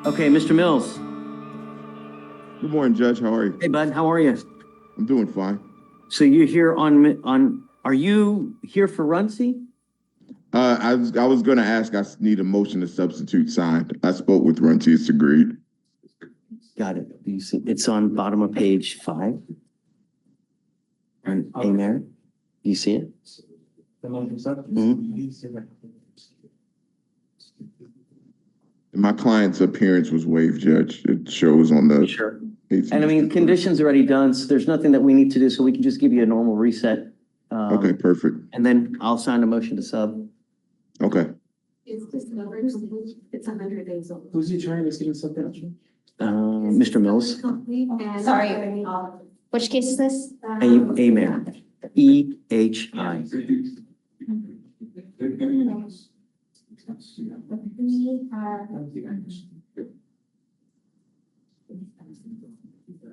Okay, Mr. Mills. Good morning, Judge. How are you? Hey, bud, how are you? I'm doing fine. So you're here are you here for Runcie? I was going to ask. I need a motion to substitute signed. I spoke with Runty. It's agreed. Got it. You see, it's on bottom of page 5. And hey, Mary, do you see it? Mhm. My client's appearance was waived, Judge. It shows on the. Sure. And I mean, conditions already done, so there's nothing that we need to do, so we can just give you a normal reset. Okay, perfect. And then I'll sign a motion to sub. Okay. It's discovered, it's 100 days old. Who's the attorney that's getting something? Mr. Mills, Sorry, which case is this? Mayor, EHI.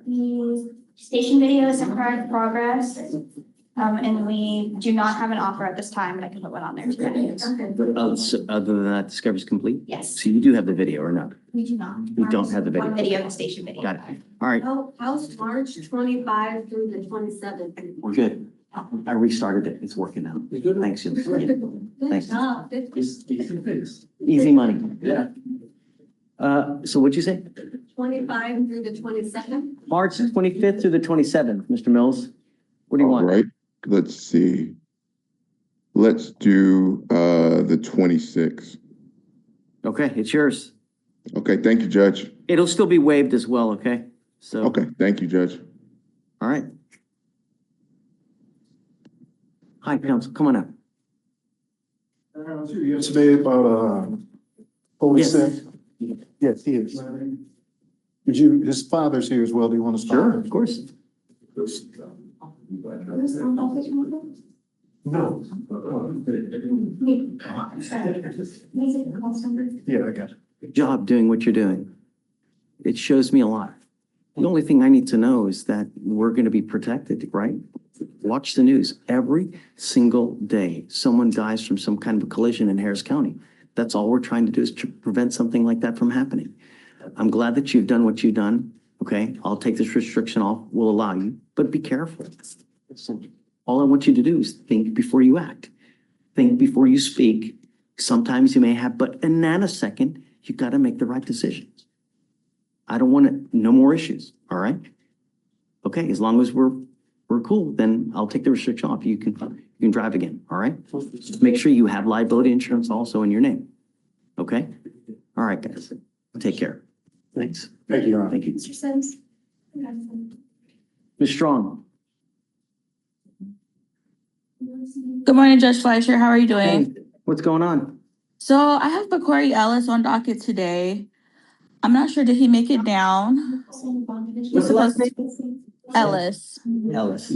The station video is in current progress, and we do not have an offer at this time, but I can put one on there today. So other than that, discovery's complete? Yes, So you do have the video or not? we do not. We don't have the video. One video, the station video. Got it. All right, How's March 25 through the 27th? we're good. I restarted it. It's working now. Thanks, you. Thanks. Easy money. Yeah. So what'd you say? 25 through the 22nd? March 25th through the 27th, Mr. Mills? What do you All want? right. Let's see. Let's do the 26th. Okay, it's yours. Okay, thank you, Judge. It'll still be waived as well, okay? So, Okay, thank you, Judge. all right. Hi, counsel, come on up. Yesterday about, police. Yes. Yes, he is. Would you, his father's here as well. Do you want to start? Sure, of course. No. Yeah, I got it. Good job doing what you're doing. It shows me a lot. The only thing I need to know is that we're going to be protected, right? Watch the news. Every single day, someone dies from some kind of a collision in Harris County. That's all we're trying to do is to prevent something like that from happening. I'm glad that you've done what you've done. Okay, I'll take this restriction off. We'll allow you, but be careful. All I want you to do is think before you act. Think before you speak. Sometimes you may have, but in a nanosecond, you got to make the right decisions. I don't want to, no more issues. All right. Okay, as long as we're cool, then I'll take the restriction off. You can drive again. All right. Make sure you have liability insurance also in your name. Okay. All right, guys. Take care. Thanks. Thank you, Your Honor. Thank you. Mr. Sims? Ms. Strong. Good morning, Judge Fleischer. How are you doing? Hey, what's going on? So I have Bakori Ellis on docket today. I'm not sure, did he make it down? What's the last name? Ellis. Ellis.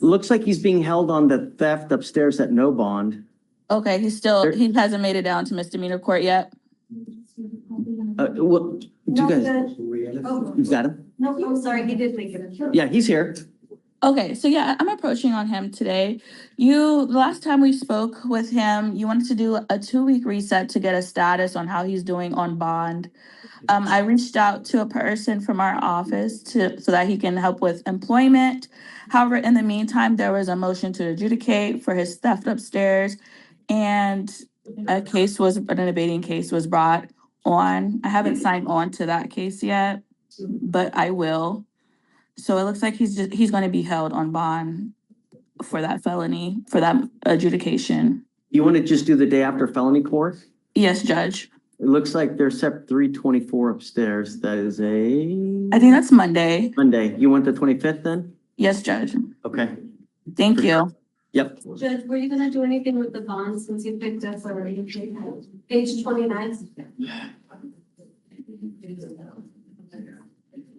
Looks like he's being held on the theft upstairs at no bond. Okay, he hasn't made it down to misdemeanor court yet. What, you guys, you've got him? No, I'm sorry, he did make it. Yeah, he's here. Okay, so yeah, I'm approaching on him today. The last time we spoke with him, you wanted to do a 2-week reset to get a status on how he's doing on bond. I reached out to a person from our office so that he can help with employment. However, in the meantime, there was a motion to adjudicate for his theft upstairs, and an abating case was brought on. I haven't signed on to that case yet, but I will. So it looks like he's going to be held on bond for that felony, for that adjudication. You want to just do the day after felony court? Yes, Judge. It looks like they're set 324 upstairs. That is I think that's Monday. Monday. You want the 25th then? Yes, Judge. Okay. Thank you. Yep. Judge, were you gonna do anything with the bonds since you picked up already? Page 29?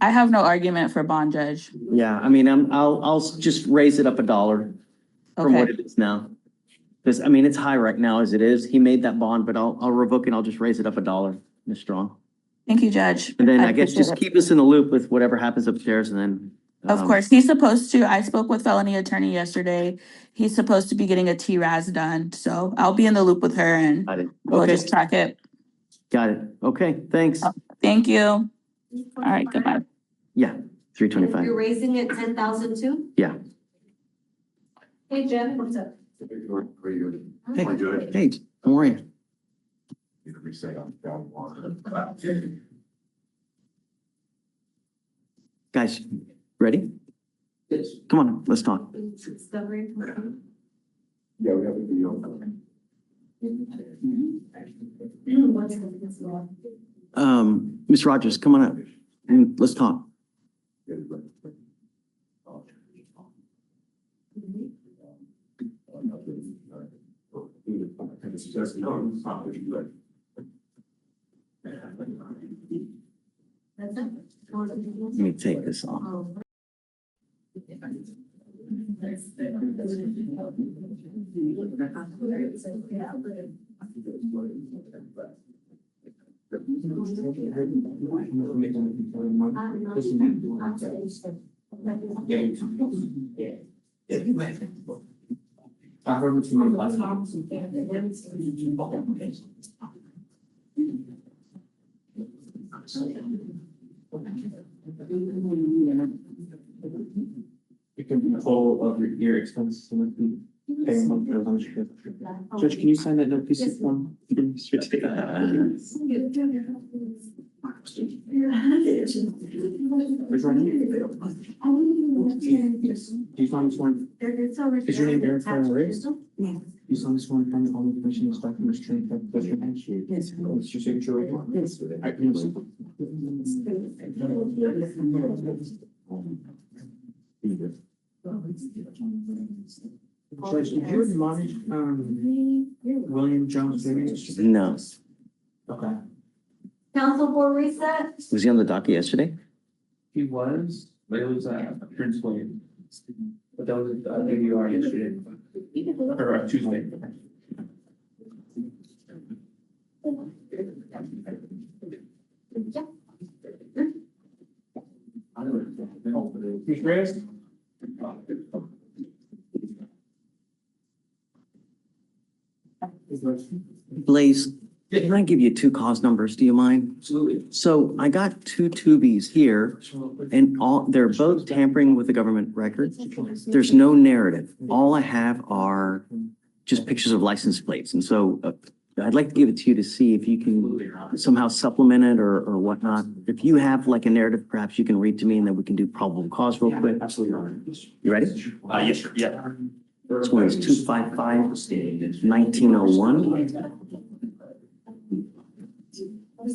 I have no argument for bond, Judge. Yeah, I mean, I'll just raise it up $1 from what Okay. it is now. Because, I mean, it's high right now as it is. He made that bond, but I'll revoke it. I'll just raise it up $1, Ms. Strong. Thank you, Judge. And then I guess appreciate just it. keep us in the loop with whatever happens upstairs and then Of course, he's supposed to, I spoke with felony attorney yesterday. He's supposed to be getting a TRAS done, so I'll be in the loop with her and Got it. we'll Okay, just track it. got it. Okay, thanks. Thank you. All right, goodbye. Yeah, three You're twenty-five. raising it 10,000 too? Yeah. Hey, Jeff, what's up? Hey, hey, how are you? Guys, ready? Yes. Come on, let's talk. Discovery. Yeah, we have a video. What's this law? Ms. Rogers, come on up. Let's talk. That's it? Let me take this off. Oh. You can control of your expenses and pay monthly as long as you get. Judge, can you sign that note, please? One. Where's my name? Do you sign this one? Is your name Eric Ferrari? You sign this one from all information is documents trained. That's your name. Yes. It's your signature right here. Yes. I can use Judge, did you admonish, William Jones Jr.? No. Okay. Council for reset? Was he on the docket yesterday? He was, but it was, Prince William. But that was, ADR yesterday, or Tuesday. Ms. Reyes? Blaze, can I give you two cause numbers? Do you mind? Absolutely. So I got two tubies here and they're both tampering with the government records. There's no narrative. All I have are just pictures of license plates. And so I'd like to give it to you to see if you can somehow supplement it or whatnot. If you have like a narrative, perhaps you can read to me and then we can do probable cause real quick. Absolutely, Your Honor. You ready? Yes, sir. Yeah. This one is 255-1901. I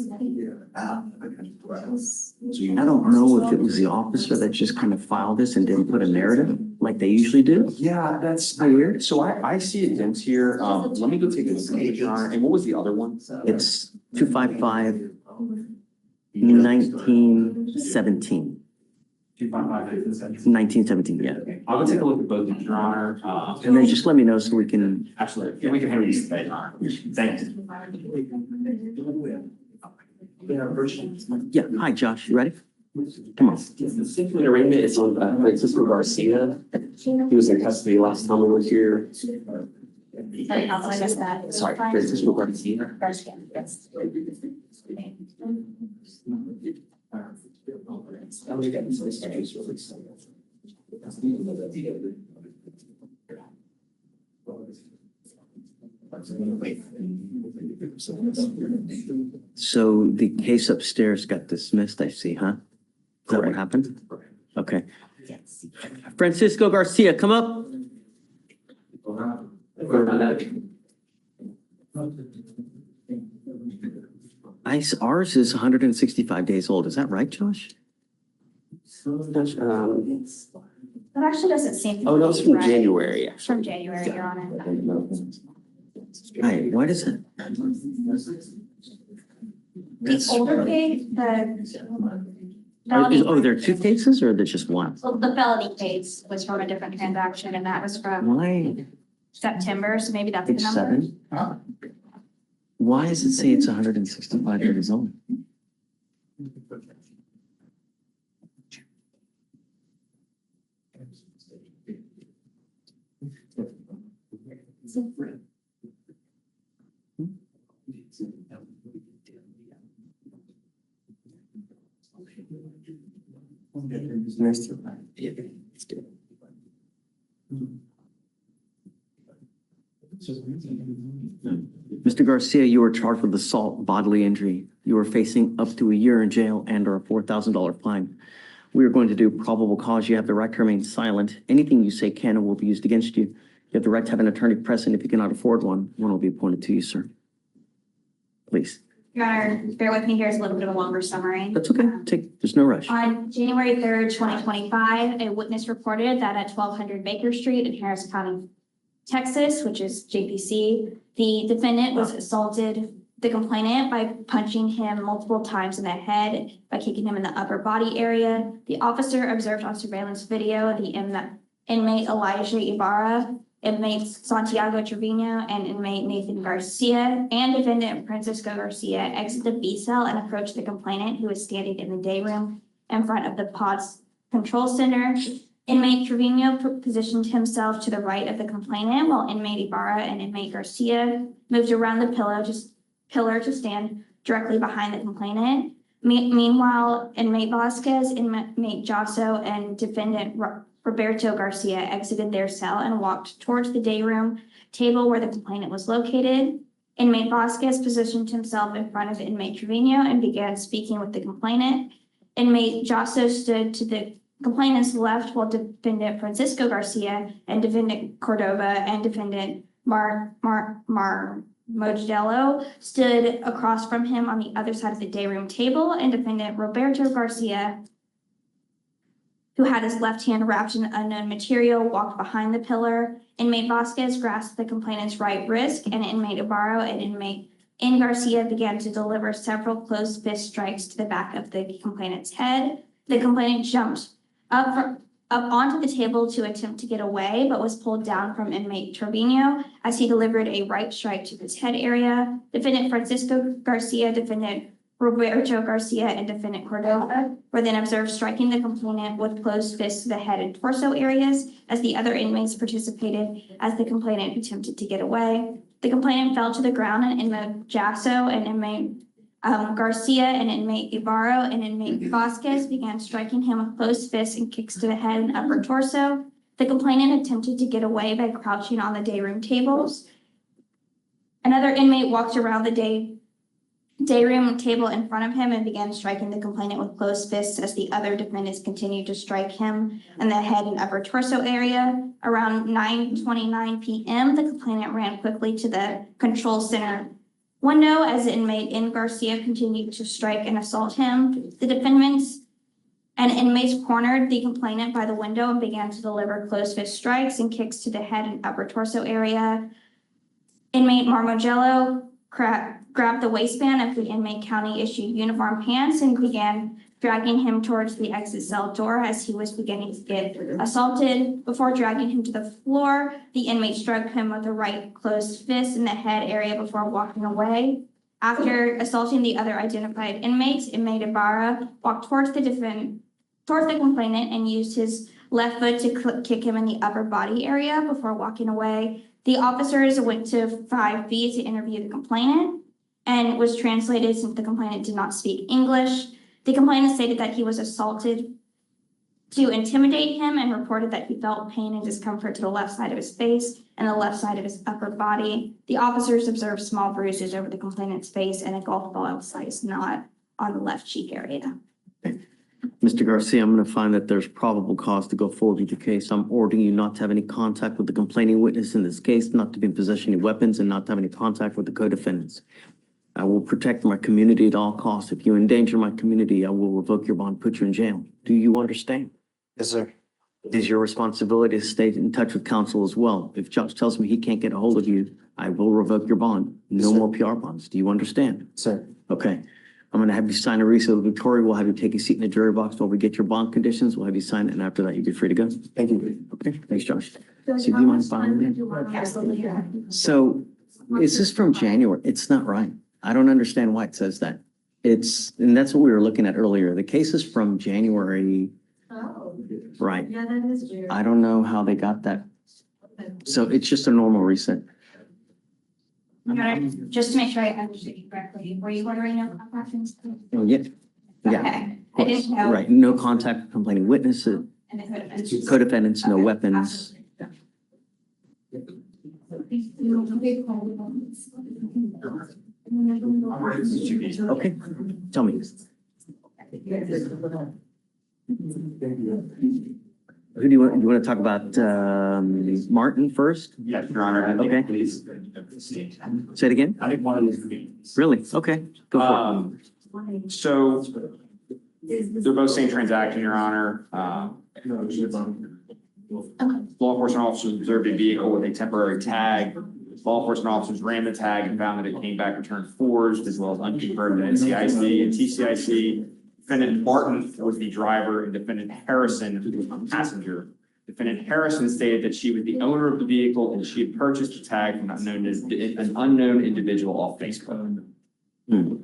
don't know if it was the officer that just kind of filed this and didn't put a narrative like they usually do. Yeah, that's weird. So I see a dent here. Let me go take a look, Your Honor. And what was the other one? It's 255-1917. 1917, yeah. I'll go take a look at both, Your Honor. And then just let me know so we can, Absolutely. Yeah, we can handle these today, Your Honor. Thanks. yeah. Hi, Josh, you ready? Come on. The arraignment is on Francisco Garcia. He was in custody last time we were here. Sorry, counsel, I missed that. Sorry, Francisco Garcia. Garcia, yes. So the case upstairs got dismissed, I see, huh? Is that what happened? Okay. Francisco Garcia, come up. Ours is 165 days old. Is that right, Josh? That actually doesn't seem. Oh, no, it's from right. January. From January, Your Honor. Hi, what is it? The older case, Oh, there are two cases or there's just one? well, the felony case was from a different transaction and that was from Why? September, so maybe that's the Page number. 7? Why does it say it's 165 days old? Mr. Garcia, you were charged with assault, bodily injury. You are facing up to a year in jail and or a $4,000 fine. We are going to do probable cause. You have the right to remain silent. Anything you say can and will be used against you. You have the right to have an attorney present. If you cannot afford one will be appointed to you, sir. Please. Your Honor, bear with me, here's a little bit of a longer summary. That's okay. There's no rush. On January 3rd, 2025, a witness reported that at 1200 Baker Street in Harris County, Texas, which is JPC, the defendant was assaulted the complainant by punching him multiple times in the head, by kicking him in the upper body area. The officer observed on surveillance video the inmate Elijah Ibarra, inmates Santiago Trevino, and inmate Nathan Garcia, and defendant Francisco Garcia exit the B cell and approach the complainant, who was standing in the day room in front of the POTS control center. Inmate Trevino positioned himself to the right of the complainant, while inmate Ibarra and inmate Garcia moved around the pillar to stand directly behind the complainant. Meanwhile, inmate Vasquez, inmate Jasso, and defendant Roberto Garcia exited their cell and walked towards the day room table where the complainant was located. Inmate Vasquez positioned himself in front of inmate Trevino and began speaking with the complainant. Inmate Jasso stood to the complainant's left, while defendant Francisco Garcia and defendant Cordova and defendant Modello stood across from him on the other side of the day room table, and defendant Roberto Garcia, who had his left hand wrapped in unknown material, walked behind the pillar. Inmate Vasquez grasped the complainant's right wrist, and inmate Ibarra and inmate Garcia began to deliver several closed fist strikes to the back of the complainant's head. The complainant jumped up onto the table to attempt to get away, but was pulled down from inmate Trevino as he delivered a right strike to his head area. Defendant Francisco Garcia, defendant Roberto Garcia, and defendant Cordova were then observed striking the complainant with closed fists to the head and torso areas as the other inmates participated as the complainant attempted to get away. The complainant fell to the ground, and inmate Jasso and inmate Garcia and inmate Ibarra and inmate Vasquez began striking him with closed fists and kicks to the head and upper torso. The complainant attempted to get away by crouching on the day room tables. Another inmate walked around the day room table in front of him and began striking the complainant with closed fists as the other defendants continued to strike him in the head and upper torso area. Around 9:29 p.m., the complainant ran quickly to the control center window as inmate Garcia continued to strike and assault him. The defendants and inmates cornered the complainant by the window and began to deliver closed fist strikes and kicks to the head and upper torso area. Inmate Marmogello grabbed the waistband of the inmate county issued uniform pants and began dragging him towards the exit cell door as he was beginning to get assaulted. Before dragging him to the floor, the inmate struck him with a right closed fist in the head area before walking away. After assaulting the other identified inmates, inmate Ibarra walked towards the complainant and used his left foot to kick him in the upper body area before walking away. The officers went to 5B to interview the complainant and was translated since the complainant did not speak English. The complainant stated that he was assaulted to intimidate him and reported that he felt pain and discomfort to the left side of his face and the left side of his upper body. The officers observed small bruises over the complainant's face and a golf ball sized knot on the left cheek area. Mr. Garcia, I'm going to find that there's probable cause to go forward with the case. I'm ordering you not to have any contact with the complaining witness in this case, not to be in possession of weapons, and not to have any contact with the co-defendants. I will protect my community at all costs. If you endanger my community, I will revoke your bond, put you in jail. Do you understand? Yes, sir. It is your responsibility to stay in touch with counsel as well. If judge tells me he can't get a hold of you, I will revoke your bond. No more PR bonds. Do you understand? Sir. Okay. I'm going to have you sign a receipt with Victoria. We'll have you take a seat in the jury box while we get your bond conditions. We'll have you sign it, and after that, you'll be free to go. Thank you. Okay, thanks, Josh. So do you mind following me? So is this from January? It's not right. I don't understand why it says that. And that's what we were looking at earlier. The case is from January, Oh, right? yeah, that is weird. I don't know how they got that. So it's just a normal reset. Your Honor, just to make sure I understood you correctly, were you ordering no contact? Oh, yeah. Yeah. Okay, I didn't know. Right, no contact with complaining witnesses, And the co-defendants. co-defendants, no weapons. Okay, tell me. Who do you want to talk about, Martin first? Yes, Your Honor. I think Okay. please. Say it again? I think one of these meetings. Really? Okay, go for So they're both same transaction, Your Honor. Law enforcement officers observed a vehicle with a temporary tag. Law enforcement officers ran the tag and found that it came back returned forged as well as unconfirmed NCIC and TCIC. Defendant Martin was the driver and defendant Harrison was the passenger. Defendant Harrison stated that she was the owner of the vehicle and she had purchased the tag from an unknown individual off Facebook. it.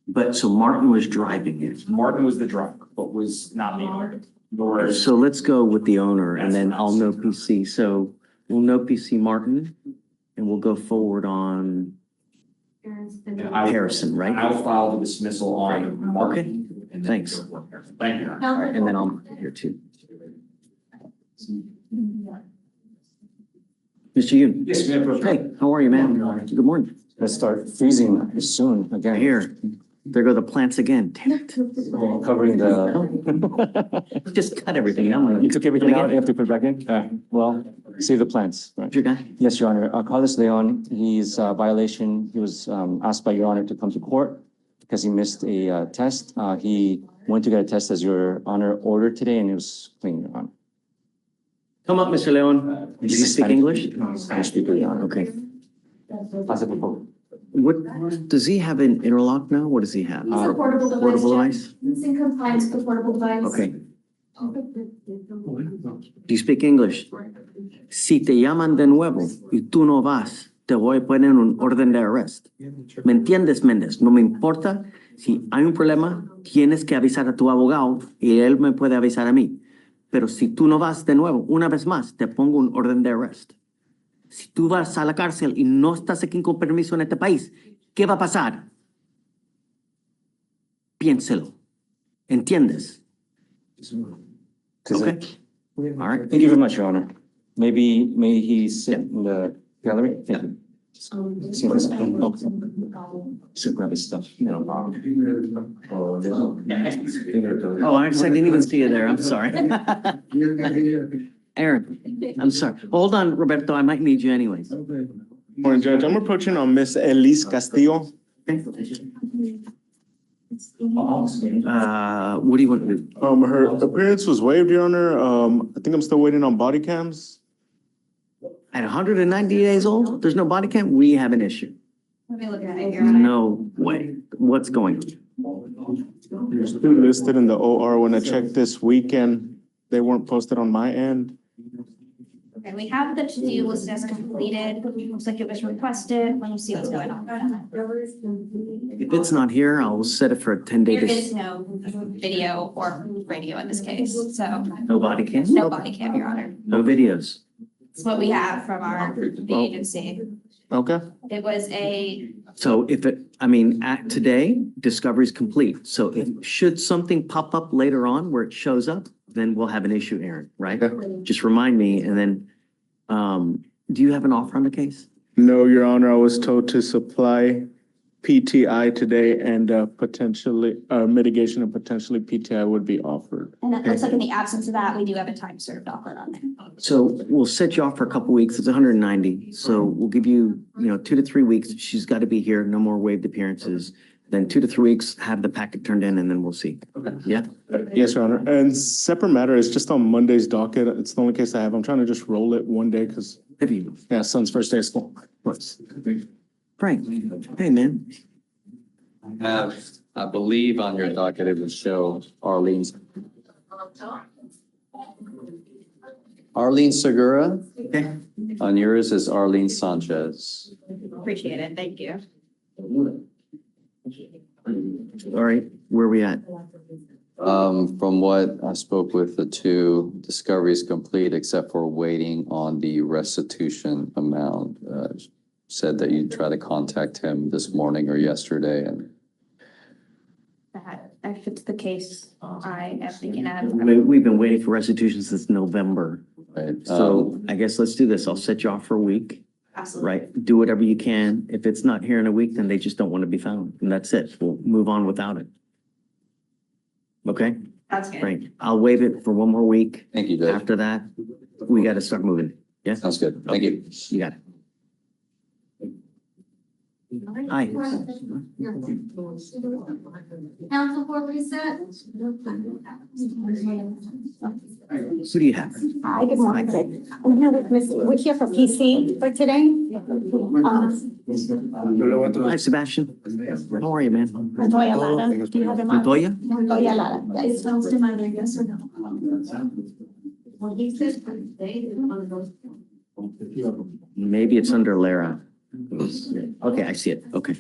But so Martin was driving it. Martin was the driver, but was not the owner. Nor is So let's go with the owner and then I'll know PC. So we'll know PC Martin and we'll go forward on Harrison, right? I'll file the dismissal on Martin. and then Thanks. go for Harrison. Thank you. Your Honor. All right, and then I'm here too. Mr. Yoon. Yes, ma'am. Hey, how are you, man? Good morning. Let's start freezing soon again. Here, there go the plants again. Damn it. Covering the, Just cut everything. I'm you like, took everything out, you have to put it back in? Well, save the plants, right? your guy? Yes, Your Honor. Carlos Leon, he's violation, he was asked by Your Honor to come to court because he missed a test. He went to get a test as Your Honor ordered today and it was clean, Your Honor. Come up, Mr. Leon. Do you speak English? Spanish speaker, Your Honor. Okay. Pase por favor. What, does he have an interlock now? What does he have? It's a portable device. Portable Jeff. device? It's in compliance with the portable device. Okay. Do you speak English? Si te llaman de nuevo y tú no vas, te voy a poner un orden de arrest. ¿Me entiendes, Méndez? No me importa. Si hay un problema, tienes que avisar a tu abogado y él me puede avisar a mí. Pero si tú no vas de nuevo, una vez más, te pongo un orden de arrest. Si tú vas a la cárcel y no estás aquí con permiso en este país, ¿qué va a pasar? Piénselo. ¿Entiendes? Okay. All right. Thank you very much, Your Honor. Maybe, may he sit in the gallery? Thank you. See this? Oh. So grab his stuff. Oh, I didn't even see you there. I'm sorry. Aaron, I'm sorry. Hold on, Roberto. I might need you anyways. Morning, Judge. I'm approaching on Miss Elise Castillo. Okay. What do you want to do? Her appearance was waived, Your Honor. I think I'm still waiting on body cams. At 190 days old, there's no body cam? We have an issue. Let me look at it, Your Honor. No way. What's going on? There's two listed in the OR. When I checked this weekend, they weren't posted on my end. Okay, we have the to-do list as completed. Looks like it was requested. Let me see what's going on. If it's not here, I'll set it for a 10-day. There is no video or radio in this case, so No body cam? no body cam, Your Honor. No videos. It's what we have from the agency. Okay. It was a, So if it, I mean, at today, discovery is complete. So if, should something pop up later on where it shows up, then we'll have an issue, Aaron, right? Just remind me and then, do you have an offer on the case? No, Your Honor, I was told to supply PTI today and potentially, mitigation and potentially PTI would be offered. and it looks like in the absence of that, we do have a time served offer on there. So we'll set you off for a couple weeks. It's 190. So we'll give you, 2 to 3 weeks. She's got to be here. No more waived appearances. Then 2 to 3 weeks, have the packet turned in and then we'll see. Yeah? Yes, Your Honor. And separate matter is just on Monday's docket. It's the only case I have. I'm trying to just roll it one day because, Have you? yeah, son's first day of school. Frank, hey, man. Have, I believe on your docket, it would show Arlene Segura. Okay. On yours is Arlene Sanchez. Appreciate it. Thank you. All right, where are we at? From what I spoke with the two, discovery is complete except for waiting on the restitution amount. said that you tried to contact him this morning or yesterday, and That if it's the case, I am thinking of. We've been waiting for restitution since November. right? So I guess let's do this. I'll set you off for a week, Absolutely. right? Do whatever you can. If it's not here in a week, then they just don't want to be found. And that's it. We'll move on without it. Okay, That's good. great. I'll waive it for one more week. Thank you, Judge. After that, we got to start moving. Yes? Sounds good. Thank you. You got it. Hi. Council for reset? Who do you have? Hi, good morning. I'm here with we're here for PC for today. Hi, Sebastian. How are you, man? Montoya Lara, do you have him on? Montoya? Montoya Lara, yes. Is Felton minor, yes or no? Well, he said they didn't want to go. Maybe it's under Lara. Okay, I see it. Okay.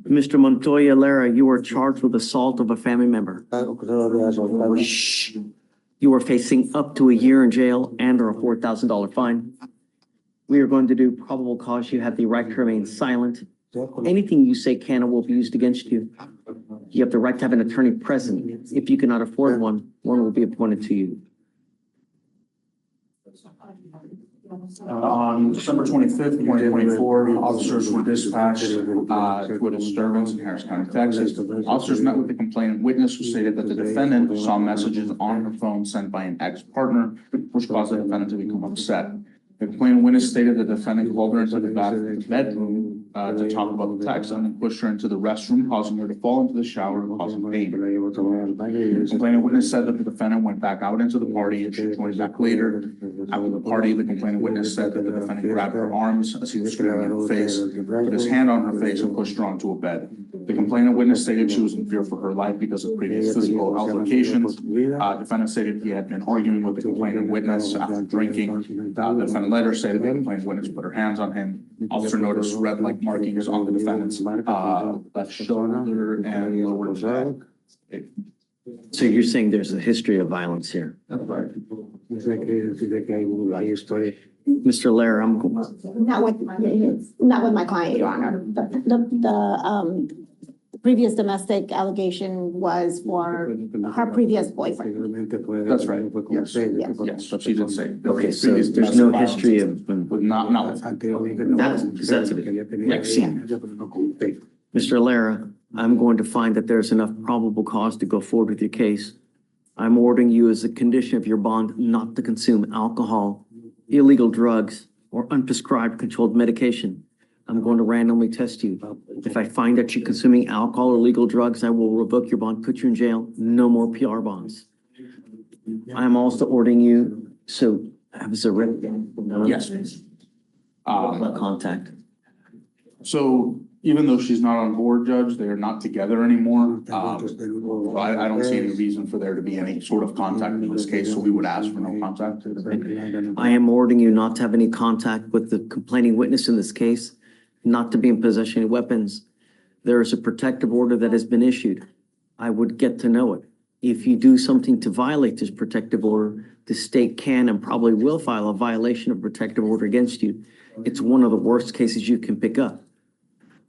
Mr. Montoya Lara, you are charged with assault of a family member. Shh. You are facing up to a year in jail and or a $4,000 fine. We are going to do probable cause. You have the right to remain silent. Anything you say can or will be used against you. You have the right to have an attorney present. If you cannot afford one, one will be appointed to you. On December 25th, 2024, officers were dispatched to a disturbance in Harris County, Texas. Officers met with the complainant witness who stated that the defendant saw messages on her phone sent by an ex-partner, which caused the defendant to become upset. The complainant witness stated the defendant called her into the bedroom to talk about the text and then pushed her into the restroom, causing her to fall into the shower and causing pain. The complainant witness said that the defendant went back out into the party and she joined back later. After the party, the complainant witness said that the defendant grabbed her arms as he was screaming in her face, put his hand on her face and pushed her onto a bed. The complainant witness stated she was in fear for her life because of previous physical altercations. Defendant stated he had been arguing with the complainant witness after drinking. The defendant later stated the complainant witness put her hands on him. Officer noticed red like markings on the defendant's left shoulder and lower back. So you're saying there's a history of violence here? Mr. Lara, Not with my client, Your Honor. The previous domestic allegation was for her previous boyfriend. That's right. Yes. Yes, she did say. okay, so there's no history of, With not. that's excellent. Mr. Lara, I'm going to find that there's enough probable cause to go forward with your case. I'm ordering you as a condition of your bond not to consume alcohol, illegal drugs, or unprescribed controlled medication. I'm going to randomly test you. If I find that you're consuming alcohol or illegal drugs, I will revoke your bond, put you in jail. No more PR bonds. I'm also ordering you, so have a written. Yes. Contact. So even though she's not on board, Judge, they are not together anymore. I don't see any reason for there to be any sort of contact in this case, so we would ask for no contact. I am ordering you not to have any contact with the complaining witness in this case, not to be in possession of weapons. There is a protective order that has been issued. I would get to know it. If you do something to violate this protective order, the state can and probably will file a violation of protective order against you. It's one of the worst cases you can pick up.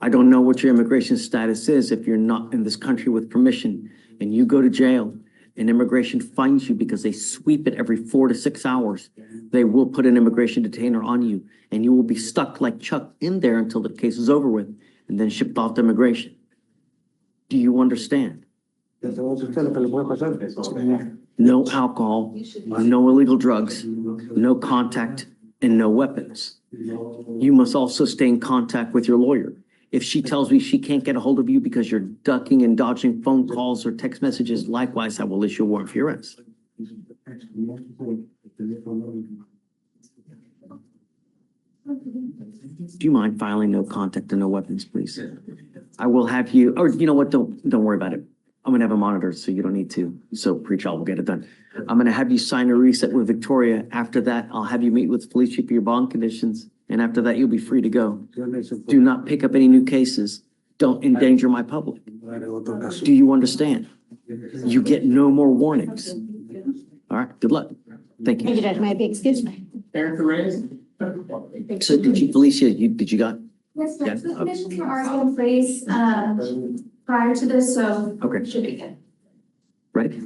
I don't know what your immigration status is if you're not in this country with permission and you go to jail and immigration finds you because they sweep it every 4 to 6 hours. They will put an immigration detainer on you and you will be stuck like Chuck in there until the case is over with and then shipped off to immigration. Do you understand? No alcohol, no illegal drugs, no contact, and no weapons. You must also stay in contact with your lawyer. If she tells me she can't get a hold of you because you're ducking and dodging phone calls or text messages, likewise, I will issue a warrant for your arrest. Do you mind filing no contact and no weapons, please? I will have you, or you know what, don't worry about it. I'm gonna have a monitor, so you don't need to. So pretrial will get it done. I'm gonna have you sign a reset with Victoria. After that, I'll have you meet with Fleischer for your bond conditions. And after that, you'll be free to go. Do not pick up any new cases. Don't endanger my public. Do you understand? You get no more warnings. All right, good luck. Thank Thank you, you. Judge. May I be excused? Eric Reyes. So did you, Felicia, did you got? Yes, Yeah. the conditions were already in place, prior to this, so. Okay. Should be good. Ready?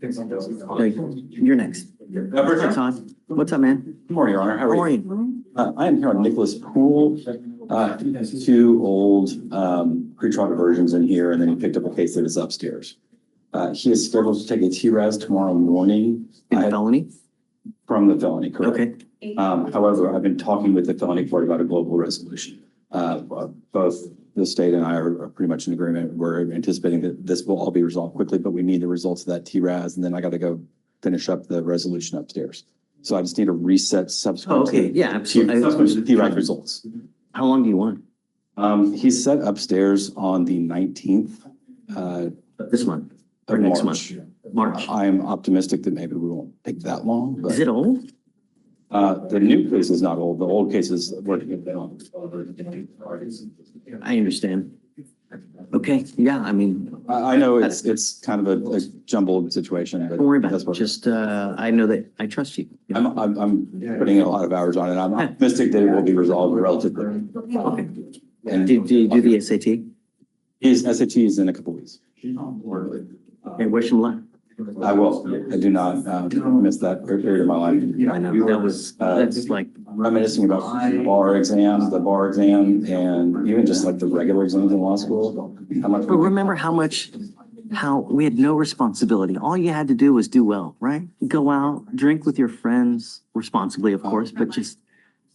Okay, you're next. Hi, Todd. What's up, man? Good morning, Your Honor. How are you? I am here on Nicholas Poole. Two old pretrial diversions in here, and then he picked up a case that is upstairs. He is scheduled to take a TRAS tomorrow morning. In felony? From the felony, correct? Okay. However, I've been talking with the felony court about a global resolution. Both the state and I are pretty much in agreement. We're anticipating that this will all be resolved quickly, but we need the results of that TRAS, and then I got to go finish up the resolution upstairs. So I just need a reset subsequent. Oh, okay, yeah, absolutely. Subsequent to the TRAS results. How long do you want? He's set upstairs on the 19th. This month or Of next March. month? March. I am optimistic that maybe we won't take that long, Is it but old? the new case is not old. The old case is working with them. I understand. Okay, yeah, I mean, I know it's kind of a jumbled situation, but don't worry about that's it. what. Just, I know that I trust you. I'm putting in a lot of hours on it. I'm optimistic that it will be resolved relatively. Okay. And Do you do the SAT? his SAT is in a couple weeks. Okay, wish him luck. I will. I do not miss that period of my life. I know, that's like, Reminiscing about the bar exam, and even just like the regular exams in law school. How much? but remember how we had no responsibility. All you had to do was do well, right? Go out, drink with your friends, responsibly, of course, but just,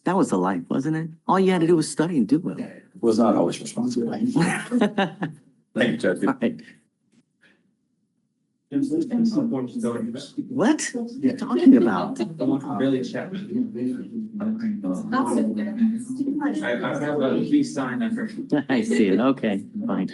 that was the life, wasn't it? All you had to do was study and do well. Was not always responsible. Thank you, Judge. All right. What? You're talking about? I see it, okay, fine.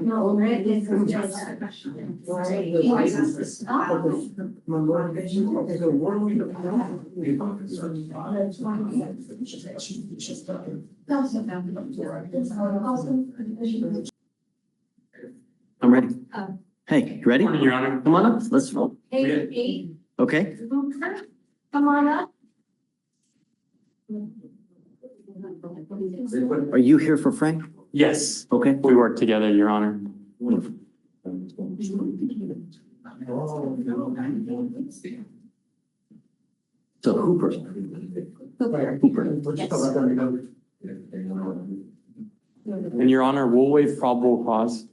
No, right, this is just. I'm ready. Hey, you ready? Your Honor. Come on up, let's roll. Hey, Okay, come on up. are you here for Frank? Yes, Okay. we work together, Your Honor. Wonderful. So Hooper. And Your Honor, we'll waive probable cause.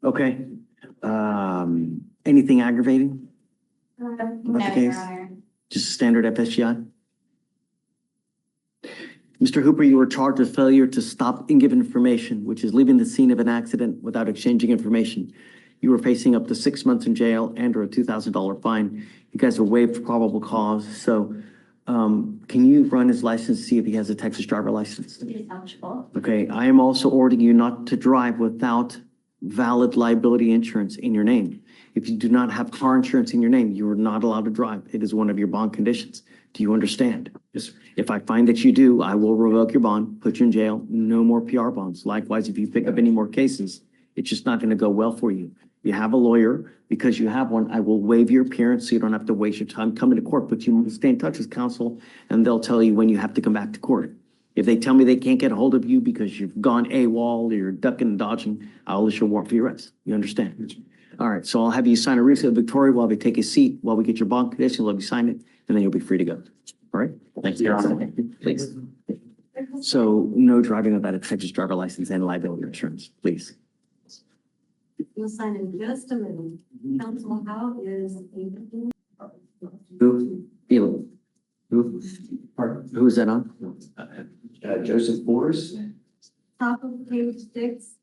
Okay. Anything aggravating? No, the Your case? Honor. Just standard FSGI? Mr. Hooper, you were charged with failure to stop and give information, which is leaving the scene of an accident without exchanging information. You were facing up to 6 months in jail and or a $2,000 fine. You guys are waived for probable cause. So can you run his license to see if he has a Texas driver license? He is eligible. Okay, I am also ordering you not to drive without valid liability insurance in your name. If you do not have car insurance in your name, you are not allowed to drive. It is one of your bond conditions. Do you understand? If I find that you do, I will revoke your bond, put you in jail, no more PR bonds. Likewise, if you pick up any more cases, it's just not going to go well for you. You have a lawyer, because you have one, I will waive your appearance so you don't have to waste your time coming to court, but you must stay in touch with counsel and they'll tell you when you have to come back to court. If they tell me they can't get a hold of you because you've gone AWOL or you're ducking and dodging, I'll issue a warrant for your arrest. You understand? All right, so I'll have you sign a receipt of Victoria while we take a seat, while we get your bond condition, we'll have you sign it, and then you'll be free to go. All right? Thank you. Please. So no driving without a Texas driver license and liability insurance, please. You'll sign in just a minute. Counsel, how is? Who? Eli. Who? Who is that on? Joseph Borders. Top of page 6.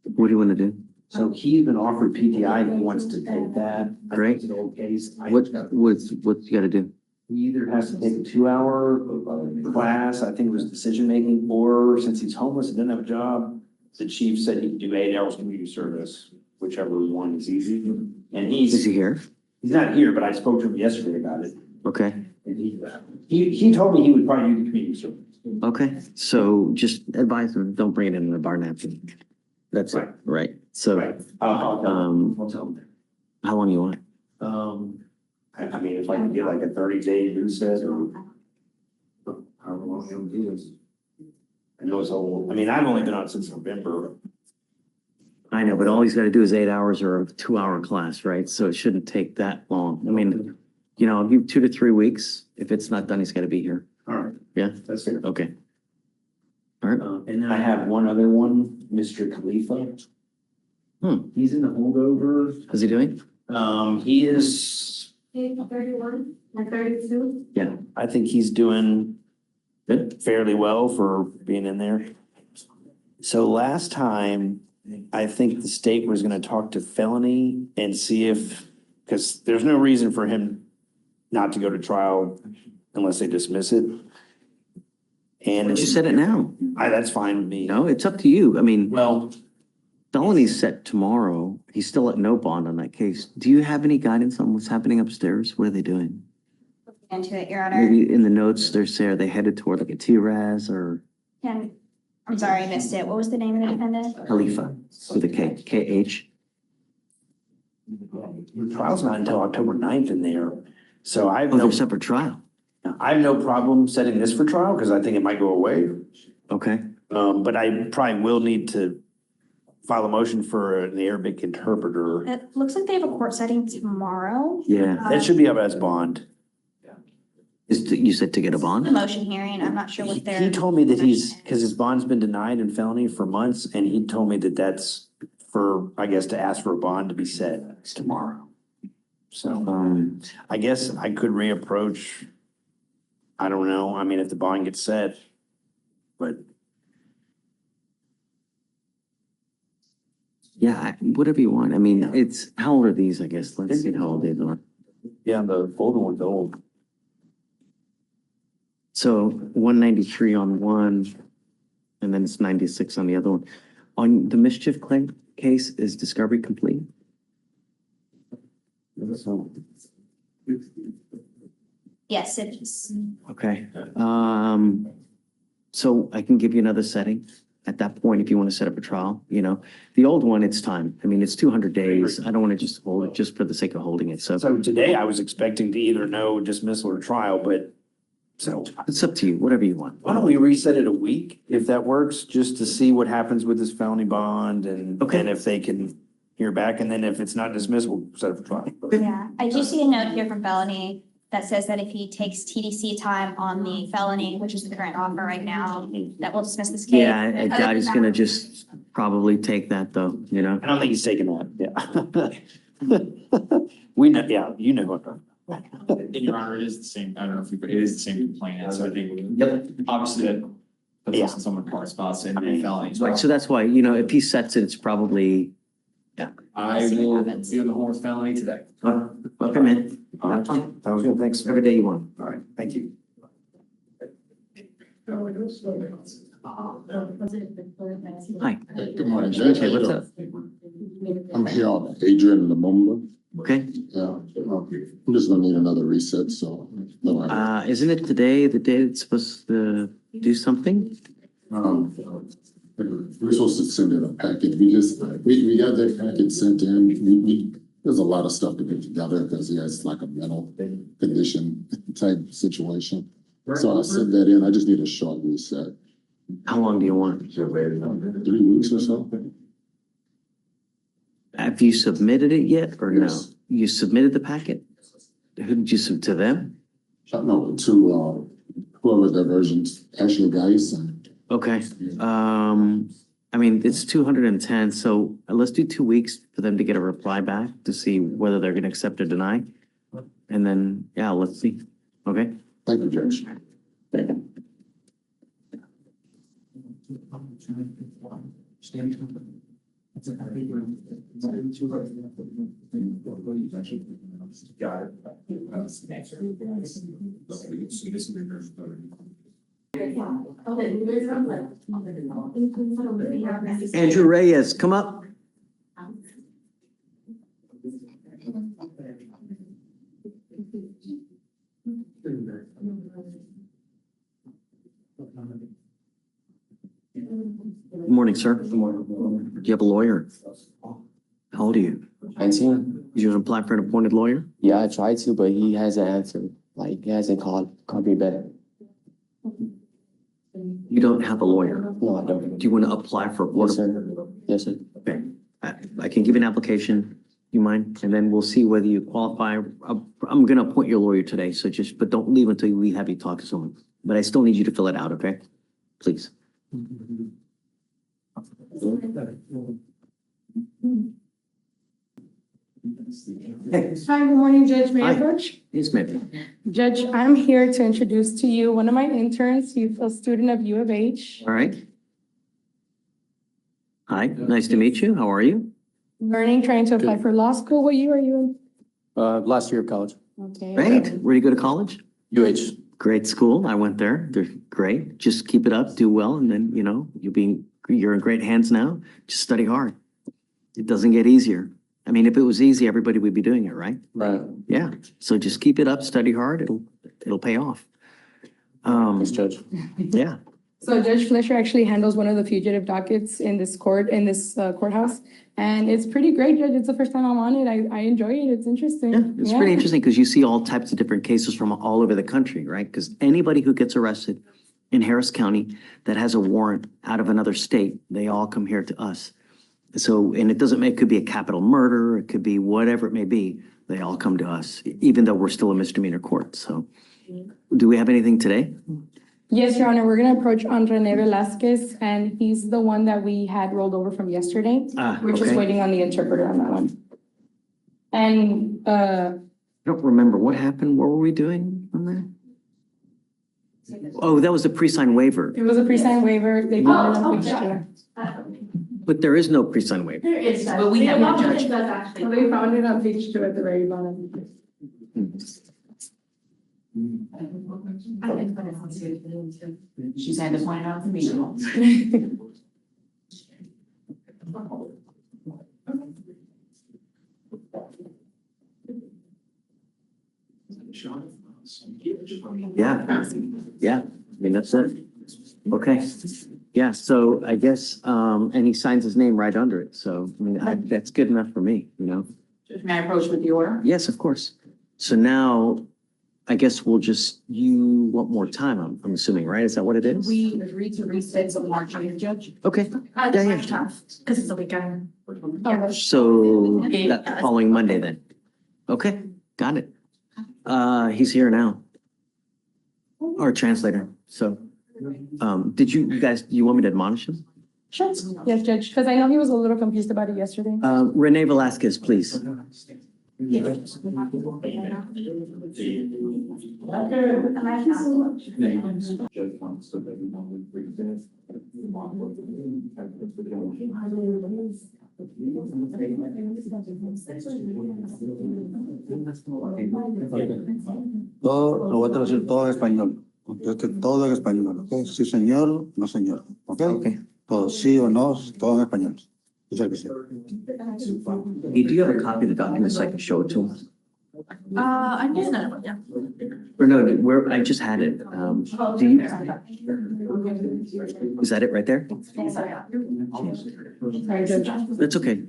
What do you want to do? So he's been offered PTI and he wants to take that. Great. It's an old case. What you got to do? he either has to take a 2-hour class, I think it was decision-making, or since he's homeless and doesn't have a job, the chief said he could do 8 hours community service, whichever one is easy. And Is he here? he's not here, but I spoke to him yesterday about it. Okay, And he told me he would probably do the community service. okay. So just advise him, don't bring it in the bar napkin. That's it, right? So, Right. I'll tell him. how long you want? I mean, if I can get like a 30-day reset or however long it is. I know it's old. I mean, I've only been on since November. I know, but all he's got to do is 8 hours or a 2-hour class, right? So it shouldn't take that long. I mean, you know, I'll give 2 to 3 weeks. If it's not done, he's got to be here. All right. Yeah? That's fair. Okay. All right. And then I have one other one, Mr. Khalifa. He's in the holdover. How's he doing? He is, 31 and 32. yeah, I think he's doing fairly well for being in there. So last time, I think the state was gonna talk to Felony and see if, because there's no reason for him not to go to trial unless they dismiss it. And But you said it now. that's fine with me. No, it's up to you. I mean, Well, felony's set tomorrow. He's still at no bond on that case. Do you have any guidance on what's happening upstairs? What are they doing? Into it, Your Honor. Maybe in the notes, they're saying, are they headed toward like a T-Raz or I'm sorry, I missed it. What was the name of the defendant? Khalifa with a K, K-H? the trial's not until October 9th in there. So I have Oh, no, they're separate trial. I have no problem setting this for trial because I think it might go away. Okay. But I probably will need to file a motion for an Arabic interpreter. It looks like they have a court setting tomorrow. Yeah. That should be up as bond. You said to get a A bond? motion hearing. I'm not sure what they're. He told me that because his bond's been denied in felony for months, and he told me that that's for, I guess, to ask for a bond to be set tomorrow. So I guess I could reapproach. I don't know. I mean, if the bond gets set, but Yeah, whatever you want. I mean, it's, how old are these, I guess? Let's see how old they are. yeah, the older one's old. So 193 on one, and then it's 96 on the other one. On the mischief claim case, is discovery complete? Yes, it is. Okay. So I can give you another setting at that point if you want to set up a trial, you know. The old one, it's time. I mean, it's 200 days. I don't want to just hold it just for the sake of holding it. So So today I was expecting to either know dismissal or trial, but so it's up to you, whatever you want. why don't we reset it a week if that works, just to see what happens with this felony bond and Okay. if they can hear back, and then if it's not dismissed, we'll set it for trial. Yeah, I do see a note here from Felony that says that if he takes TDC time on the felony, which is the current offer right now, that will dismiss this case. Yeah, I doubt he's gonna just probably take that though, you know? I don't think he's taking that, yeah. We know, yeah, you know what. In your honor, it is the same, I don't know if it is the same complaint, so I think, obviously that puts us in someone hard spots and felonies. Right, so that's why, you know, if he sets it, it's probably, I will be on the horn with felony today. welcome in. That was good, thanks. Every day you want. All right, thank you. Hi. Good morning, Judge. Hey, what's up? I'm here on Adrian Lumumba. Okay. Yeah, I'm just gonna need another reset, so. no, Isn't it today, the day it's supposed to do something? We're supposed to send in a package. We got that package sent in. There's a lot of stuff to get together because he has like a mental condition type situation. So I sent that in. I just need a short reset. How long do you want? 3 weeks or so. Have you submitted it yet or no? Yes. You submitted the packet? Who did you sub to them? No, to whoever the versions, Ashley Geis and. Okay, I mean, it's 210, so let's do 2 weeks for them to get a reply back to see whether they're gonna accept or deny. And then, yeah, let's see, okay? Thank you, Judge. Andrew Reyes, come up. Good morning, sir. Good morning. Do you have a lawyer? How old are you? 19. You gonna apply for an appointed lawyer? Yeah, I tried to, but he hasn't answered. Like, he hasn't called me back. You don't have a lawyer. No, I don't. Do you want to apply for a Yes, sir. Yes, sir. Okay, I can give you an application, you mind? And then we'll see whether you qualify. I'm gonna appoint your lawyer today, so but don't leave until we have you talk to someone. But I still need you to fill it out, okay? Please. Hi, good morning, Judge. May I Hi. approach? Yes, ma'am. Judge, I'm here to introduce to you one of my interns. He's a student of U of H, All right. Hi, nice to meet you. How are you? learning, trying to apply for law school. What year are you Last year of college. in? Okay. Great. Where do you go to college? UH. Great school. I went there. They're great. Just keep it up, do well, and then, you're in great hands now. Just study hard. It doesn't get easier. I mean, if it was easy, everybody would be doing it, right? Right. Yeah. So just keep it up, study hard. It'll pay off. Thanks, Judge. Yeah. So Judge Fleischer actually handles one of the fugitive dockets in this courthouse. And it's pretty great, Judge. It's the first time I'm on it. I enjoy it. It's interesting. Yeah, it's pretty interesting because you see all types of different cases from all over the country, right? Because anybody who gets arrested in Harris County that has a warrant out of another state, they all come here to us. So, and it doesn't make, it could be a capital murder, it could be whatever it may be, they all come to us, even though we're still a misdemeanor court. So do we have anything today? Yes, Your Honor, we're gonna approach on Rene Velasquez, and he's the one that we had rolled over from yesterday. We're just Okay. waiting on the interpreter on that one. And, I don't remember what happened. What were we doing on that? Oh, that was a pre-signed waiver, it was a pre-signed waiver. They found it on page 2. but there is no pre-signed waiver. There is. But we have no judge. So they found it on page 2 at the very bottom. She's had to point it out to me. Yeah, yeah, I mean, that's it. Okay, yeah, so I guess, and he signs his name right under it, so, I mean, that's good enough for me, Judge, may I approach with the order? Yes, of course. So now, I guess you want more time, I'm assuming, right? Is that what it is? We agreed to reset some March 8th, Judge. Okay, Yeah, yeah. because it's a weekend. So that following Monday then? Okay, got it. He's here now. Our translator, so, you guys, you want me to admonish him? Sure. Yes, Judge, because I know he was a little confused about it yesterday. Renee Velasquez, please. Todo, lo voy a traducir todo en español. Todo en español, ¿ok? Sí, señor, no, señor. ¿Ok? Todo, sí o no, todo en español. Muchas gracias. Hey, do you have a copy of the document so I can show it to him? I just know it, yeah. Or no, I just had it. Do you? Is that it right there? Sorry, Judge. That's okay.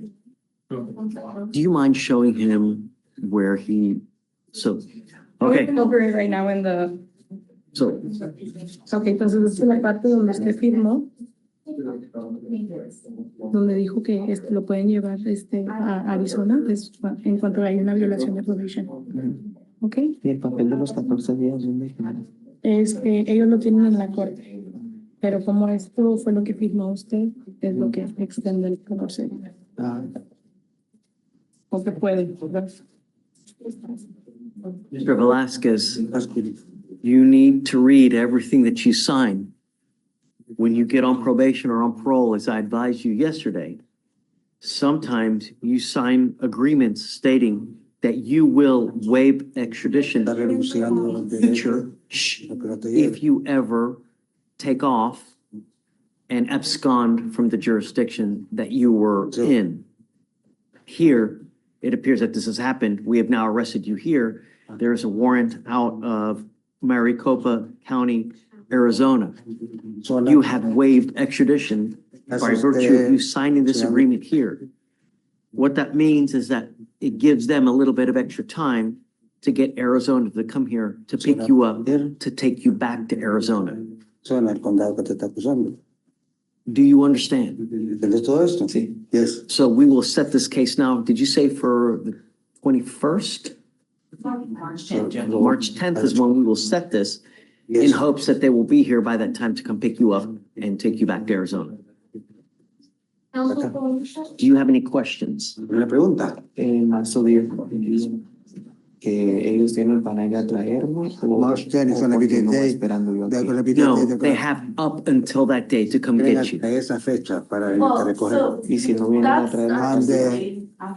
Do you mind showing him where okay, We're over it right now in the. so, Ok, entonces esta es la parte donde usted firmó, donde dijo que lo pueden llevar a Arizona en cuanto haya una violación de probation. Ok, ¿Y el papel de los 14 días? ¿Dónde? ellos lo tienen en la corte, pero como esto fue lo que firmó usted, es lo que extiende el 14 días. O que puede, ¿verdad? Mr. Velasquez, you need to read everything that you sign when you get on probation or on parole, as I advised you yesterday. Sometimes you sign agreements stating that you will waive extradition Está renunciando a los future derechos a proteger. if you ever take off and abscond from the jurisdiction that you were in. Here, it appears that this has happened. We have now arrested you here. There is a warrant out of Maricopa County, Arizona. You have waived extradition by virtue of you signing this agreement here. What that means is that it gives them a little bit of extra time to get Arizona to come here, to pick you up, to take you back to Arizona. Son el condado que te está acusando. Do you understand? ¿Entiendes todo esto? Sí. Yes. So we will set this case now. Did you say for the 21st? March 10th is when we will set this in Yes. hopes that they will be here by that time to come pick you up and take you back to Arizona. Do you have any questions? Una pregunta. Marzo 10, que ellos tienen para ir a traerme o March 10 is gonna be the continúo day. esperando yo They're aquí. gonna be the No, day. they have up until that day to come Tienen get you. hasta esa fecha para Well, irte a recoger. so Y si no vienen a that's, traerme, And,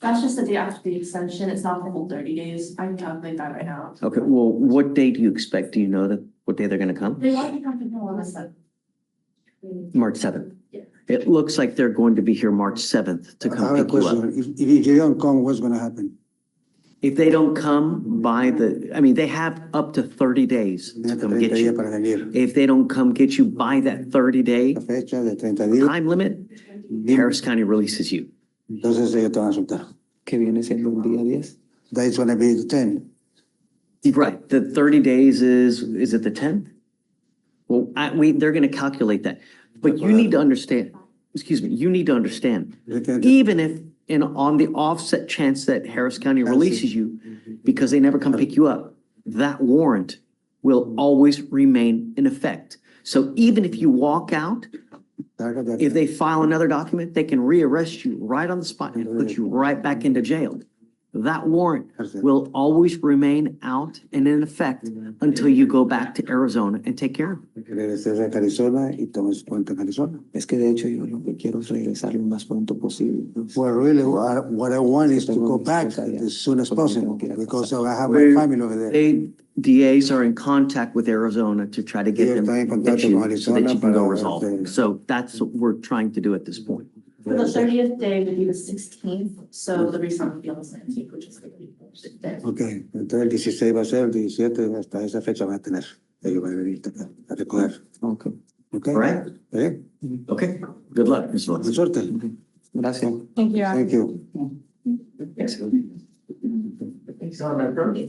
that's just the day after the extension. It's not the whole 30 days. I can calculate that right now. Okay, well, what day do you expect? Do you know that, what day they're gonna come? They want to come to Melissa. March 7th. Yeah. It looks like they're going to be here March 7th to I come have a pick you up. question. If you don't come, what's gonna happen? If they don't come by they have up to 30 days to Tienen come 30 get días you. para venir. If they don't come get you by that 30-day La fecha de 30 días. time limit, Harris County releases you. Entonces ellos te van a soltar. que viene siendo el día 10. That's gonna be the 10. Right, the 30 days is it the 10th? Well, they're gonna calculate that, but you need to understand, you need to understand, even if, on the offset chance that Harris County releases you, because they never come pick you up, that warrant will always remain in effect. So even if you walk out, if they file another document, they can rearrest you right on the spot and put you right back into jail. That warrant will always remain out and in effect until you go back to Arizona and take care of it. Regreses a Arizona y tomes cuenta en Arizona. Es que de hecho yo lo que quiero es regresar lo más pronto posible. Well, really, what I want is to go back as soon as possible because I have my family over there. They, DAs are in contact with Arizona to try to get them, Están en get contacto con you so that Arizona you can go para resolve. it. So that's what we're trying to do at this point. For the 30th day would be the 16th, so the refund would be on the 19th, which is the day. Okay, entonces el 16 va a ser, el 17 hasta esa fecha van a tener. Ellos van a venir a recoger. Okay. Okay. All right? ¿Eh? Okay. Good luck, Mr. Buena Lewis. suerte. Gracias. Thank you. Thank you.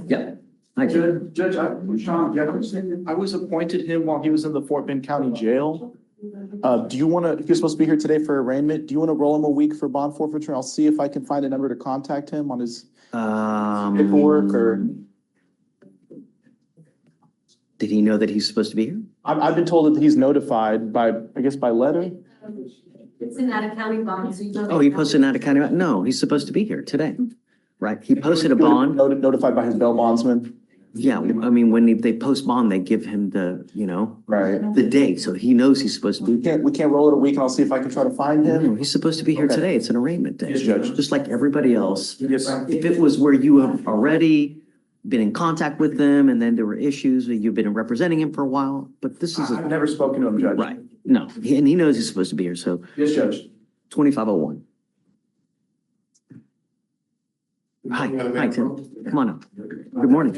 Yeah. Hi, Jim. Judge, I'm Sean Jefferson. I was appointed him while he was in the Fort Bend County Jail. Do you want to, if you're supposed to be here today for arraignment, do you want to roll him a week for bond forfeiture? I'll see if I can find a number to contact him on his paperwork or. Did he know that he's supposed to be here? I've been told that he's notified by, I guess by letter. It's in that accounting bond, so you don't. Oh, he posted an out-of-county, no, he's supposed to be here today, right? He posted a bond. Notified by his bail bondsman. Yeah, I mean, when they post bond, they give him the, Right. the date, so he knows he's supposed to be. We can't roll it a week and I'll see if I can try to find No, him. he's supposed to be here Okay. today. It's an arraignment day. Yes, Judge. Just like everybody else. Yes. If it was where you have already been in contact with them and then there were issues, you've been representing him for a while, but this is, I've never spoken to him, Judge. right, no, and he knows he's supposed to be here, so Yes, Judge. 2501. Hi, Tim. Come on up. Good morning.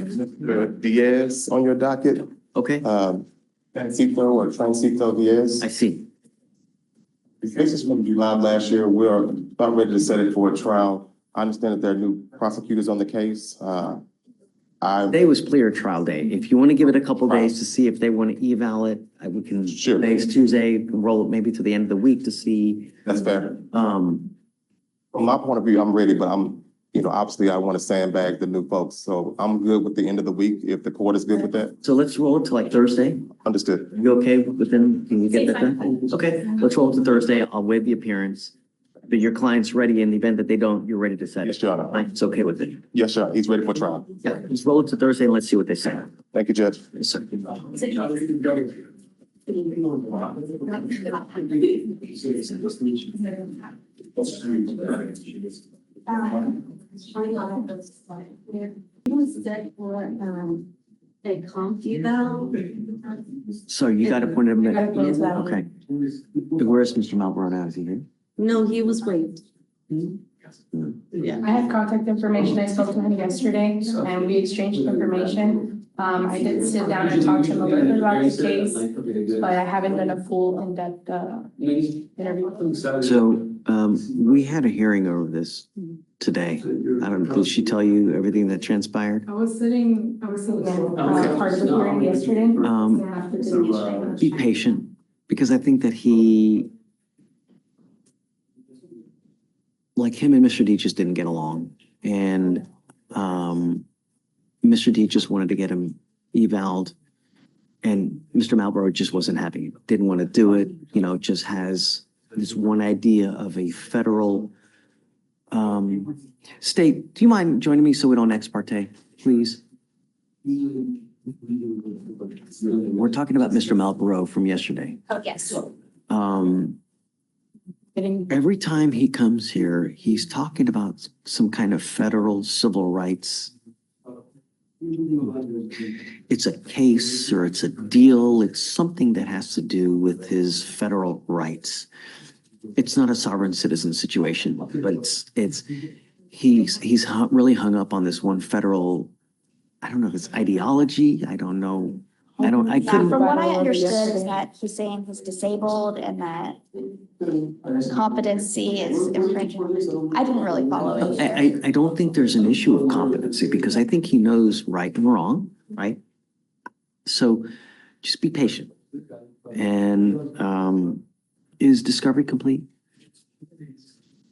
Diaz on your docket, Okay, Francito or Francito Diaz. I see. The case is from July of last year. We're about ready to set it for a trial. I understand that there are new prosecutors on the case. Today was clear trial day. If you want to give it a couple days to see if they want to eval it, we can, Sure. today's Tuesday, roll it maybe to the end of the week to see. That's fair. Um, From my point of view, I'm ready, but obviously I want to sandbag the new folks. So I'm good with the end of the week if the court is good with that. so let's roll it to like Thursday. Understood. You okay within, can you get that done? Okay, let's roll it to Thursday. I'll waive the appearance. But your client's ready in the event that they don't, you're ready to set Yes, it. Your Honor. Right, it's okay with it. Yes, sir. He's ready for trial. Yeah, let's roll it to Thursday and let's see what they say. Thank you, Judge. Yes, sir. He was set for, a comp eval. So you got appointed him. Yes, ma'am. Okay. Where's Mr. Malboro now? Is he here? No, he was waived. Yeah. I have contact information. I spoke to him yesterday and we exchanged information. I did sit down and talk to him a little bit about the case, but I haven't done a full in-depth, interview. So, we had a hearing over this today. I don't know, did she tell you everything that transpired? I was sitting in, part of the hearing yesterday. Be patient, because I think that like him and Mr. D just didn't get along. And, Mr. D just wanted to get him evaled. And Mr. Malboro just wasn't happy, didn't want to do it, just has this one idea of a federal, State, do you mind joining me so we don't ex parte, please? We're talking about Mr. Malboro from yesterday. Oh, yes. Every time he comes here, he's talking about some kind of federal civil rights. It's a case or it's a deal. It's something that has to do with his federal rights. It's not a sovereign citizen situation, but he's really hung up on this one federal, I don't know if it's ideology. I don't know. I couldn't. From what I understood is that he's saying he's disabled and that competency is infringing. I didn't really follow it either. I don't think there's an issue of competency because I think he knows right and wrong, right? So just be patient. And is discovery complete?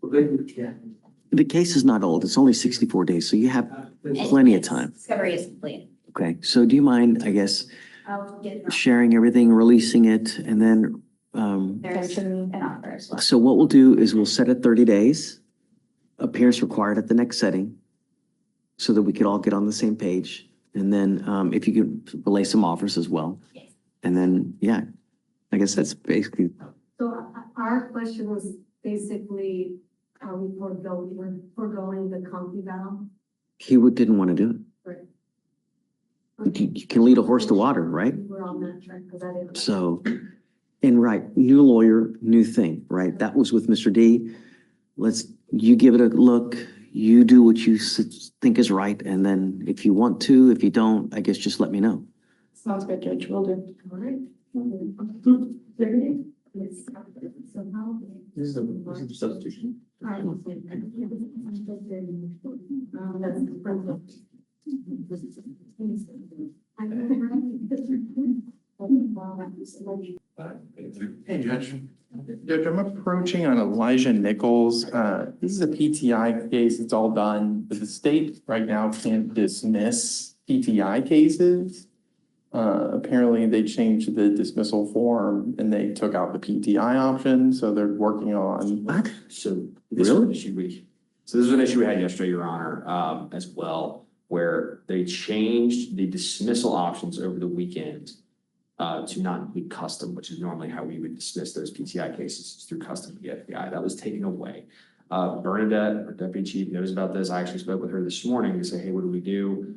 The case is not old. It's only 64 days, so you have plenty of time. Discovery is complete. Okay, so do you mind, I guess, I'll get sharing everything, releasing it, and then, there's an offer as well. so what we'll do is we'll set it 30 days, appearance required at the next setting, so that we could all get on the same page. And then, if you could relay some offers as well. And then, yeah, I guess that's basically, So our question was basically, are we foregoing the comp eval? didn't want to do it. Right. You can lead a horse to water, right? We're on that track because I didn't. So, and right, new lawyer, new thing, right? That was with Mr. D. You give it a look, you do what you think is right, and then if you want to, if you don't, I guess just let me know. Sounds good, Judge. Will do. All right. 30? Yes. So how? This is the substitution. That's Hey, Judge. Judge, I'm approaching on Elijah Nichols. This is a PTI case. It's all done, but the state right now can't dismiss PTI cases. Apparently they changed the dismissal form and they took out the PTI option, so they're working on. What? So this was an issue we had yesterday, Your Honor, as well, where they changed the dismissal options over the weekend to not include custom, which is normally how we would dismiss those PTI cases through custom to the FBI. That was taken away. Bernadette, our deputy chief, knows about this. I actually spoke with her this morning to say, hey, what do we do?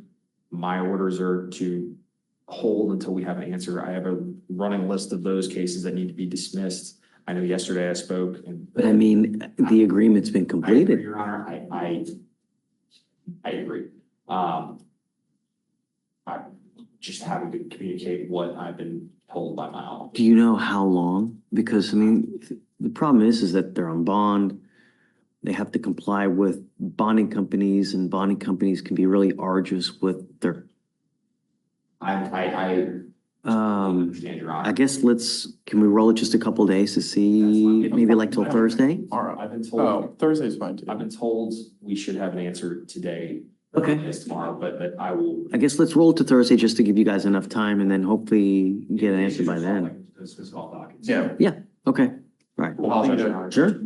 My orders are to hold until we have an answer. I have a running list of those cases that need to be dismissed. I know yesterday I spoke and. But I mean, the agreement's been I agree, completed. Your Honor, I agree. I just having to communicate what I've been told by my office. Do you know how long? Because I mean, the problem is that they're on bond. They have to comply with bonding companies and bonding companies can be really arduous with their. I understand, Your Honor. I guess can we roll it just a couple days to see, maybe like till Thursday? All right. I've been told. Oh, Thursday's fine too. I've been told we should have an answer today. Okay. As tomorrow, but I will. I guess let's roll it to Thursday just to give you guys enough time and then hopefully get an answer by then. Yeah. Yeah, okay, all right. Apologize, Your Honor. Sure.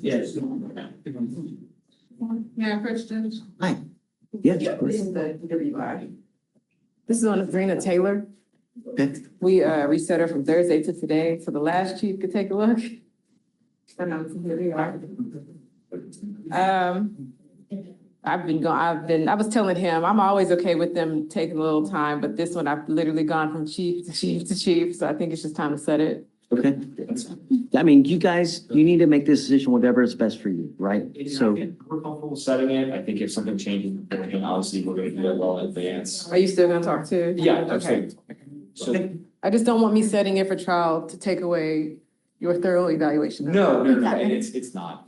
Yes. Yeah, questions? Hi. Yes. This is on Adrena Taylor. Okay. We reset her from Thursday to today, so the last chief could take a look. I know, here we are. I was telling him, I'm always okay with them taking a little time, but this one, I've literally gone from chief to chief to chief, so I think it's just time to set it. Okay. I mean, you guys, you need to make this decision, whatever is best for you, right? So, We're comfortable setting it. I think if something changes, obviously, we're gonna do that well in advance. Are you still gonna talk to? Yeah, Okay. absolutely. So, I just don't want me setting it for trial to take away your thorough evaluation. no, and it's not.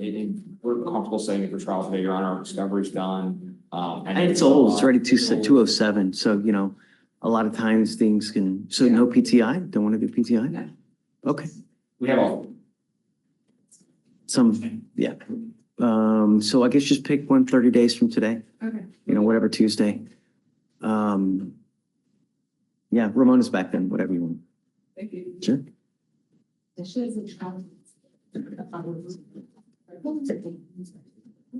We're comfortable setting it for trial today, Your Honor. Our discovery's done. and it's old, it's already 207, so, you know, a lot of times things can, so no PTI? Don't want to do PTI? No. Okay. We have all. Yeah. So I guess just pick 30 days from today, Okay. you know, whatever Tuesday. Yeah, Ramona's back then, whatever you want. Thank you. Sure.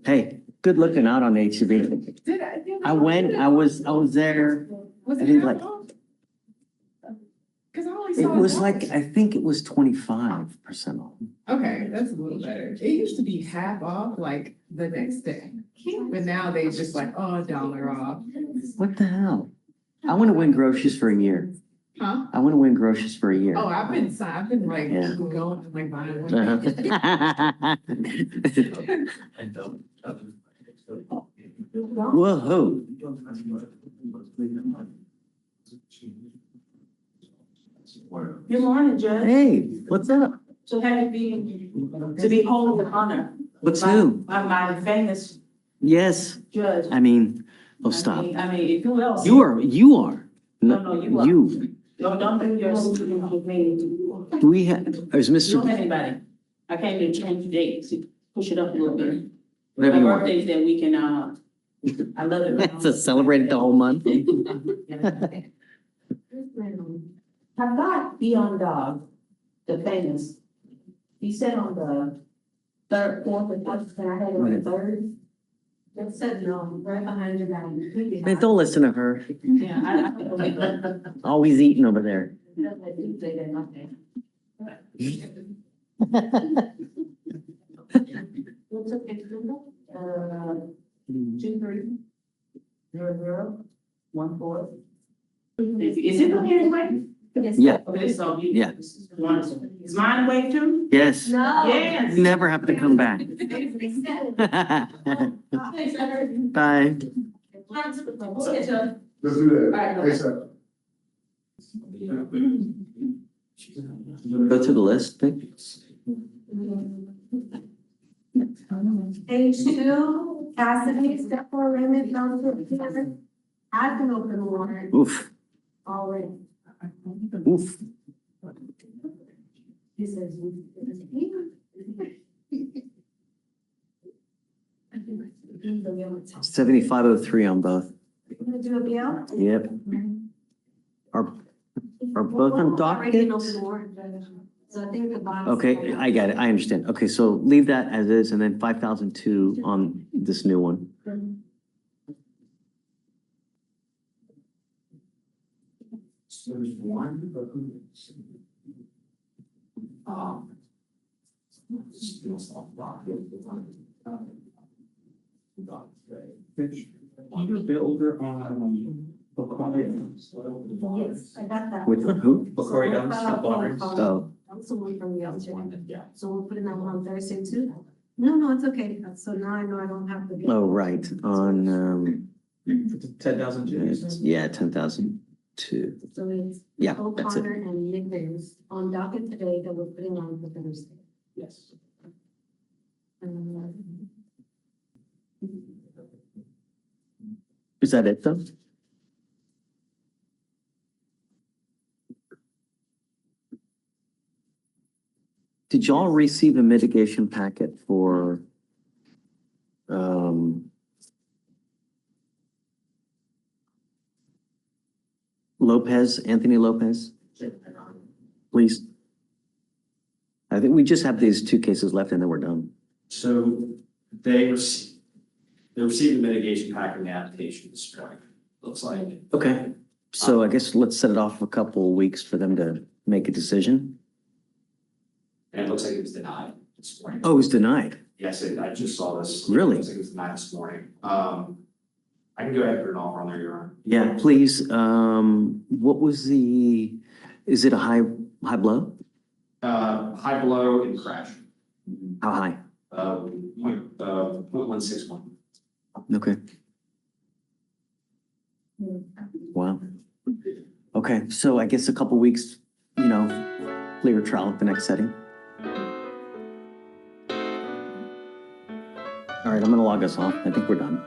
Hey, good looking out on HCB. Did I? I was there. Was I it did half like, off? Cause I always it saw. was half. like, I think it was 25% off. Okay, that's a little better. It used to be half off like the next day. But now they just like, oh, $1 off. What the hell? I want to win groceries for a year. Huh? I want to win groceries for a year. Oh, I've been like Yeah. going and like buying one. Whoa. Good morning, Judge. Hey, what's up? So happy to be home with honor. What's new? My famous Yes. judge. I mean, oh, stop. I mean, who else? You are. No, you are. You. No, don't do your secret with me. We have, is You Mr. don't have anybody. I came to change the dates, push it up a little bit. Whatever My you want. birthday's that weekend, I love it. That's a celebrated the whole month. I got Beyond Dog, the famous. He said on the third, fourth, and fifth, and I had it on the third. It said no, right behind your back. Man, don't listen to her. Yeah, I. Always eating over there. What's up, Extradition? 230014. Is it okay anyway? Yeah. Okay, so you. Yeah. Wonderful. Is mine awake too? Yes. No. Yes. You never have to come back. Bye. Let's do that. Hey, sir. Go to the list, Vic. H2, Cassidy, step for amendment, I've been open warrant Oof, already. oof. He says. 7503 on both. You gonna do a bill? Yep. Are both on Already an docket? open warrant, Judge. So I think the bond. Okay, I got it. I understand. Okay, so leave that as is and then 5002 on this new one. You builder on. Yes, I got that. Which one? Who? Bakari Downs, Waters. Oh, That's the one from the other. So we're putting that one on Thursday too? No, it's okay. So now I know I don't have to. oh, right, on, 10,000 Gs. yeah, 10,000. 2. So it's Yeah, O'Connor that's it. and Nick Vance on docket today that we're putting on for Thursday. Yes. Is that it though? Did y'all receive a mitigation packet for Lopez, Anthony Lopez? Please. I think we just have these 2 cases left and then we're done. So they received the mitigation pack in the application this morning, looks like. Okay, so I guess let's set it off a couple of weeks for them to make a decision. And it looks like it was denied this morning. Oh, it was denied. Yes, I just saw this. Really? It looks like it was denied this morning. I can go ahead and put an offer on there, Your Honor. Yeah, please. What was is it a high blow? High blow and crash. How high? 0.161. Okay. Wow. Okay, so I guess a couple weeks, clear trial at the next setting. All right, I'm gonna log us off. I think we're done.